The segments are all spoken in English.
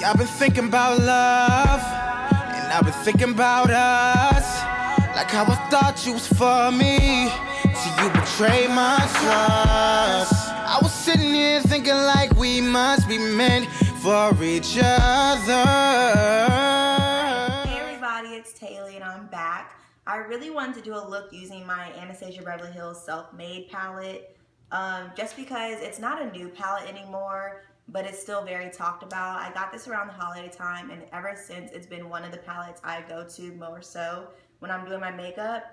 I've been thinking about love, and I've been thinking about us. Like how I thought you was for me, till you betrayed my trust. I was sitting here thinking like we must be meant for each other. Hey everybody, it's Ttaylie and I'm back. I really wanted to do a look using my Anastasia Beverly Hills Self-Made palette, just because it's not a new palette anymore, but it's still very talked about. I got this around the holiday time, and ever since it's been one of the palettes I go to more so when I'm doing my makeup,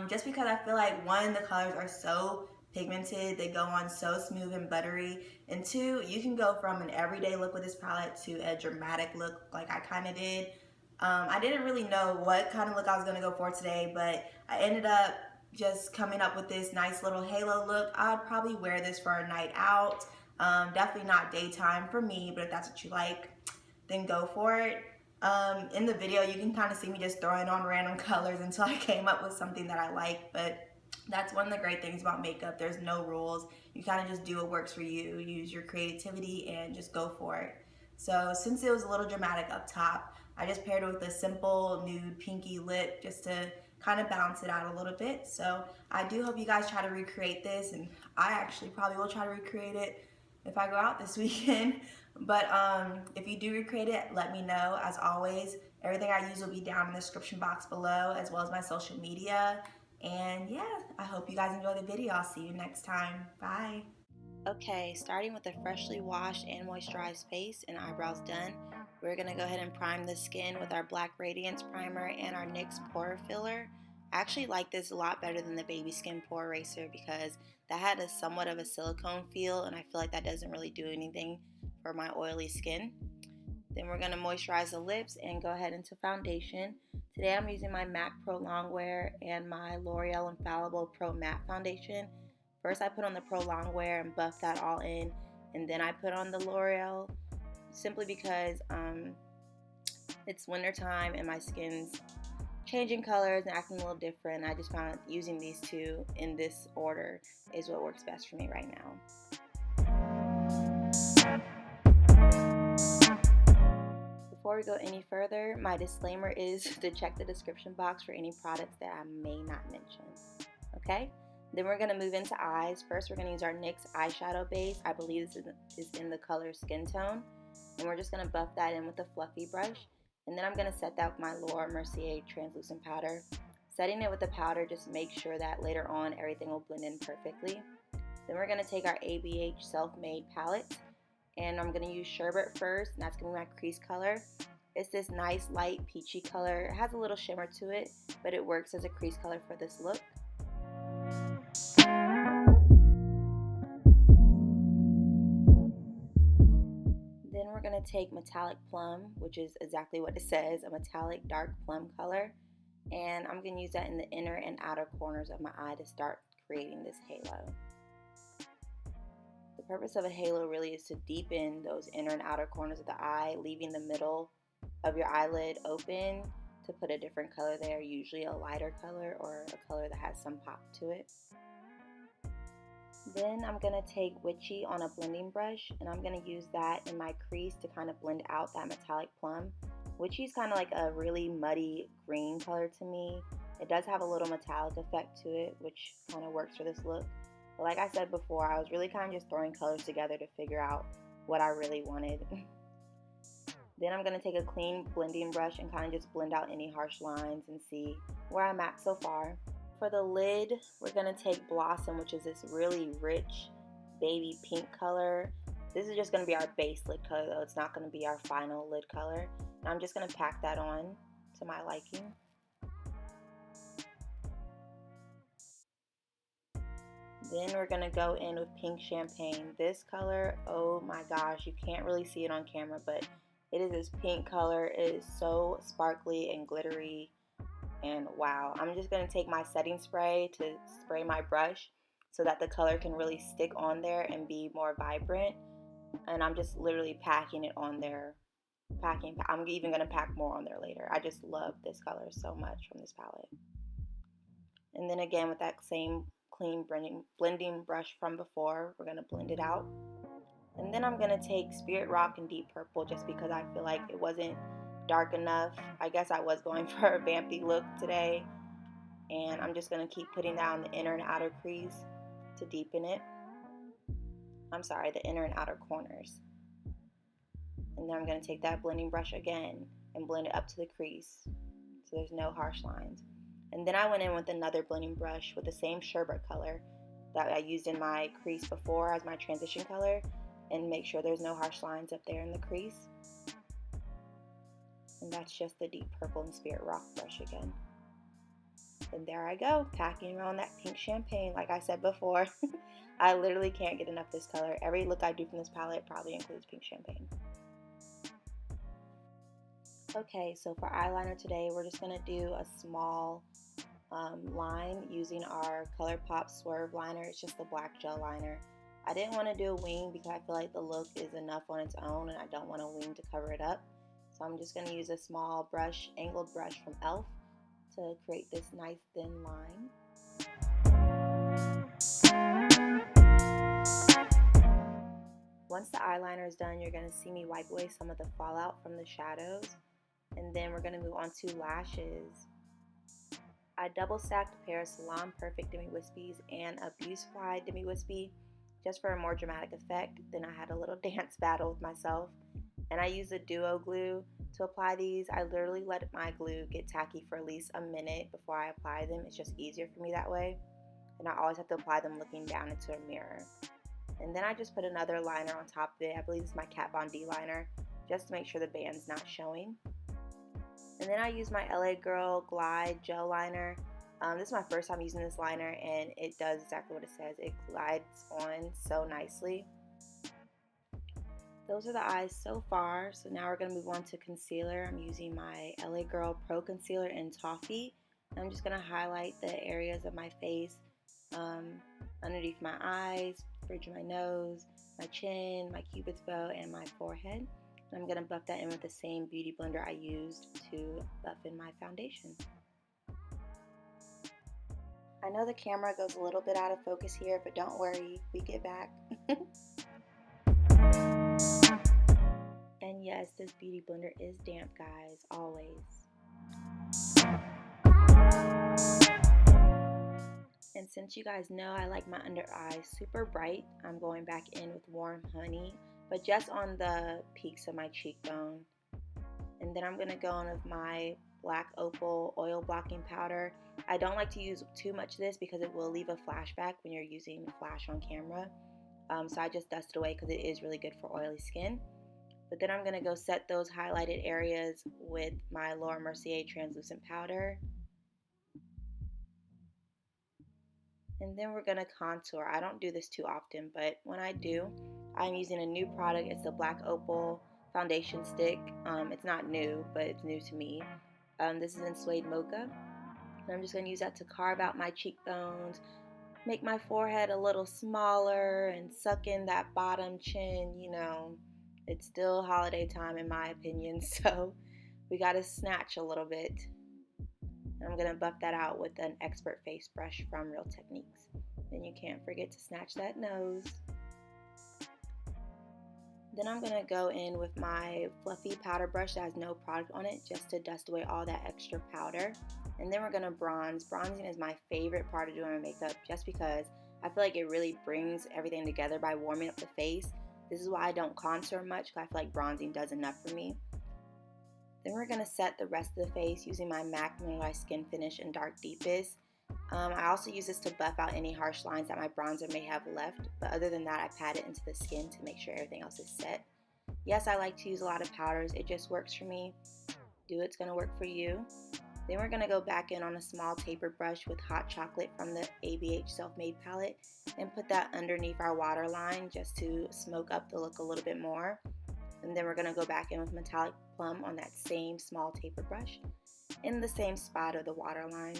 just because I feel like one, the colors are so pigmented, they go on so smooth and buttery, and two, you can go from an everyday look with this palette to a dramatic look like I kind of did. I didn't really know what kind of look I was going to go for today, but I ended up just coming up with this nice little halo look. I'd probably wear this for a night out. Definitely not daytime for me, but if that's what you like, then go for it. In the video, you can kind of see me just throwing on random colors until I came up with something that I like, but that's one of the great things about makeup. There's no rules. You kind of just do what works for you. Use your creativity and just go for it. So since it was a little dramatic up top, I just paired it with a simple nude pinky lip just to kind of balance it out a little bit. So I do hope you guys try to recreate this, and I actually probably will try to recreate it if I go out this weekend. But if you do recreate it, let me know. As always, everything I use will be down in the description box below, as well as my social media. And yeah, I hope you guys enjoy the video. I'll see you next time. Bye. Okay, starting with a freshly washed and moisturized face and eyebrows done, we're going to go ahead and prime the skin with our Black Radiance Primer and our NYX Pore Filler. I actually like this a lot better than the Baby Skin Pore Eraser because that had a somewhat of a silicone feel, and I feel like that doesn't really do anything for my oily skin. Then we're going to moisturize the lips and go ahead into foundation. Today I'm using my MAC Pro Longwear and my L'Oreal Infallible Pro Matte Foundation. First I put on the Pro Longwear and buff that all in, and then I put on the L'Oreal, simply because it's winter time and my skin's changing colors and acting a little different. I just found using these two in this order is what works best for me right now. Before we go any further, my disclaimer is to check the description box for any products that I may not mention. Okay? Then we're going to move into eyes. First, we're going to use our NYX eyeshadow base. I believe this is in the color Skin Tone. And we're just going to buff that in with a fluffy brush. And then I'm going to set that with my Laura Mercier translucent powder. Setting it with the powder just makes sure that later on everything will blend in perfectly. Then we're going to take our ABH Self-Made palette. And I'm going to use Sherbet first, and that's going to be my crease color. It's this nice light peachy color. It has a little shimmer to it, but it works as a crease color for this look. Then we're going to take Metallic Plum, which is exactly what it says, a metallic dark plum color. And I'm going to use that in the inner and outer corners of my eye to start creating this halo. The purpose of a halo really is to deepen those inner and outer corners of the eye, leaving the middle of your eyelid open to put a different color there, usually a lighter color or a color that has some pop to it. Then I'm going to take Witchy on a blending brush, and I'm going to use that in my crease to kind of blend out that metallic plum. Witchy is kind of like a really muddy green color to me. It does have a little metallic effect to it, which kind of works for this look. But like I said before, I was really kind of just throwing colors together to figure out what I really wanted. Then I'm going to take a clean blending brush and kind of just blend out any harsh lines and see where I'm at so far. For the lid, we're going to take Blossom, which is this really rich baby pink color. This is just going to be our base lid color though. It's not going to be our final lid color. And I'm just going to pack that on to my liking. Then we're going to go in with Pink Champagne. This color, oh my gosh, you can't really see it on camera, but it is this pink color. It is so sparkly and glittery, and wow. I'm just going to take my setting spray to spray my brush so that the color can really stick on there and be more vibrant. And I'm just literally packing it on there. I'm even going to pack more on there later. I just love this color so much from this palette. And then again with that same clean blending brush from before, we're going to blend it out. And then I'm going to take Spirit Rock and Deep Purple just because I feel like it wasn't dark enough. I guess I was going for a vampy look today. And I'm just going to keep putting that on the inner and outer crease to deepen it. I'm sorry, the inner and outer corners. And then I'm going to take that blending brush again and blend it up to the crease so there's no harsh lines. And then I went in with another blending brush with the same Sherbet color that I used in my crease before as my transition color, and make sure there's no harsh lines up there in the crease. And that's just the Deep Purple and Spirit Rock brush again. And there I go, packing around that pink champagne like I said before. I literally can't get enough of this color. Every look I do from this palette probably includes pink champagne. Okay, so for eyeliner today, we're just going to do a small line using our Colourpop Swerve liner. It's just the black gel liner. I didn't want to do a wing because I feel like the look is enough on its own and I don't want a wing to cover it up. So I'm just going to use a small brush, angled brush from e.l.f. to create this nice thin line. Once the eyeliner is done, you're going to see me wipe away some of the fallout from the shadows. And then we're going to move on to lashes. I double stacked a pair of Salon Perfect Demi Wispies and a D-wispy Demi Wispy just for a more dramatic effect. Then I had a little dance battle with myself. And I used a duo glue to apply these. I literally let my glue get tacky for at least a minute before I apply them. It's just easier for me that way. And I always have to apply them looking down into a mirror. And then I just put another liner on top of it. I believe this is my Kat Von D liner, just to make sure the band's not showing. And then I use my LA Girl Glide Gel Liner. This is my first time using this liner, and it does exactly what it says. It glides on so nicely. Those are the eyes so far. So now we're going to move on to concealer. I'm using my LA Girl Pro Concealer in Toffee. I'm just going to highlight the areas of my face, underneath my eyes, bridge of my nose, my chin, my cupid's bow, and my forehead. And I'm going to buff that in with the same beauty blender I used to buff in my foundation. I know the camera goes a little bit out of focus here, but don't worry, we get back. And yes, this beauty blender is damp, guys, always. And since you guys know I like my under eyes super bright, I'm going back in with Warm Honey, but just on the peaks of my cheekbone. And then I'm going to go in with my Black Opal Oil Blocking Powder. I don't like to use too much of this because it will leave a flashback when you're using flash on camera. So I just dust it away because it is really good for oily skin. But then I'm going to go set those highlighted areas with my Laura Mercier translucent powder. And then we're going to contour. I don't do this too often, but when I do, I'm using a new product. It's the Black Opal foundation stick. It's not new, but it's new to me. This is in Suede Mocha. And I'm just going to use that to carve out my cheekbones, make my forehead a little smaller, and suck in that bottom chin. You know, it's still holiday time in my opinion, so we got to snatch a little bit. And I'm going to buff that out with an expert face brush from Real Techniques. And you can't forget to snatch that nose. Then I'm going to go in with my fluffy powder brush that has no product on it, just to dust away all that extra powder. And then we're going to bronze. Bronzing is my favorite part of doing my makeup just because I feel like it really brings everything together by warming up the face. This is why I don't contour much, because I feel like bronzing does enough for me. Then we're going to set the rest of the face using my MAC Mineralized Skin Finish in Dark Deepest. I also use this to buff out any harsh lines that my bronzer may have left, but other than that, I pat it into the skin to make sure everything else is set. Yes, I like to use a lot of powders. It just works for me. Do it's going to work for you. Then we're going to go back in on a small tapered brush with Hot Chocolate from the ABH Self-Made palette and put that underneath our waterline just to smoke up the look a little bit more. And then we're going to go back in with Metallic Plum on that same small tapered brush in the same spot of the waterline,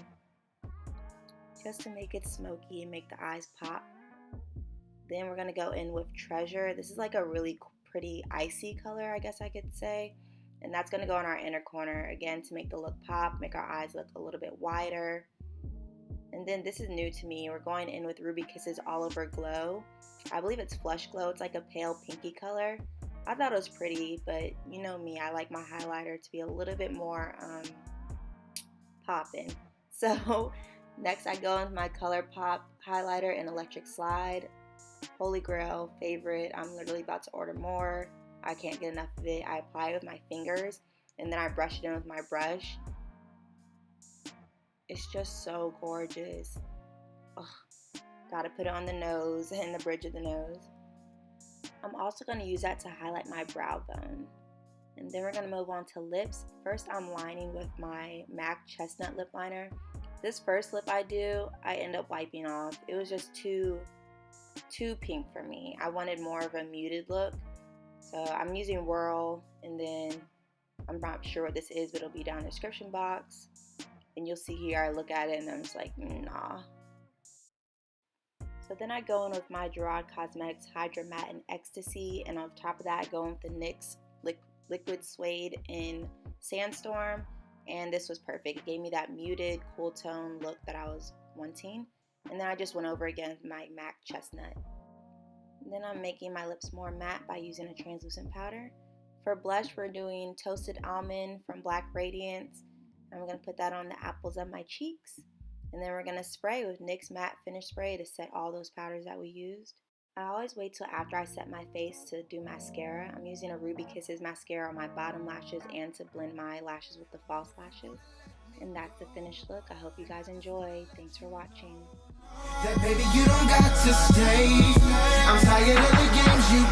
just to make it smoky and make the eyes pop. Then we're going to go in with Treasure. This is like a really pretty icy color, I guess I could say. And that's going to go in our inner corner, again, to make the look pop, make our eyes look a little bit wider. And then this is new to me. We're going in with Ruby Kisses All Over Glow. I believe it's Flush Glow. It's like a pale pinky color. I thought it was pretty, but you know me, I like my highlighter to be a little bit more poppin'. So next I go in with my Colourpop highlighter in Electric Slide. Holy grail, favorite. I'm literally about to order more. I can't get enough of it. I apply it with my fingers and then I brush it in with my brush. It's just so gorgeous. Ugh. Gotta put it on the nose and the bridge of the nose. I'm also going to use that to highlight my brow bone. And then we're going to move on to lips. First I'm lining with my MAC Chestnut lip liner. This first lip I do, I end up wiping off. It was just too pink for me. I wanted more of a muted look. So I'm using Whirl, and then I'm not sure what this is, but it'll be down in the description box. And you'll see here, I look at it and I'm just like, nah. So then I go in with my Gerard Cosmetics Hydra Matte in Ecstasy, and on top of that I go in with the NYX Liquid Suede in Sandstorm, and this was perfect. It gave me that muted, cool tone look that I was wanting. And then I just went over again with my MAC Chestnut. And then I'm making my lips more matte by using a translucent powder. For blush, we're doing Toasted Almond from Black Radiance. I'm going to put that on the apples of my cheeks. And then we're going to spray with NYX Matte Finish Spray to set all those powders that we used. I always wait till after I set my face to do mascara. I'm using a Ruby Kisses mascara on my bottom lashes and to blend my lashes with the false lashes. And that's the finished look. I hope you guys enjoy. Thanks for watching. That baby, you don't got to stay. I'm tired of the games you